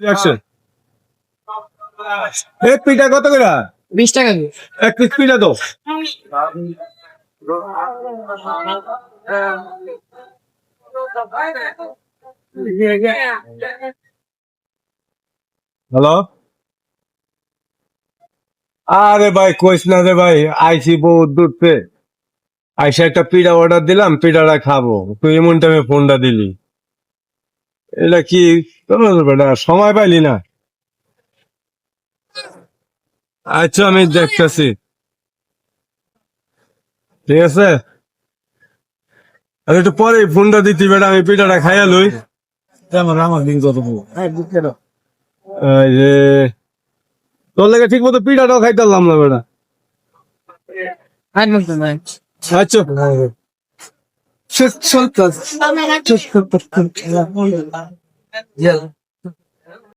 Action. এই পিঠা কত করে? 20 টাকা। এক পিস পিঠা দাও। হ্যালো, আরে ভাই কইস না রে ভাই, আইসি বহুত দূর থেকে। আইসা একটা পিঠা অর্ডার দিলাম, পিঠাটা খাবো, তুই এমন টাইমে ফোনটা দিলি। এটা কি বেটা, সময় পাইলি না? আচ্ছা আমি দেখতেছি, ঠিক আছে। আর একটু পরে ফোনটা দিতি বেটা, আমি পিঠাটা খাইয়া লই। আমার দিন কত এই যে তোর লেগে ঠিক মতো পিঠাটাও খাইতে পারলাম না বেটা। আর মতো না। আচ্ছা চল চল।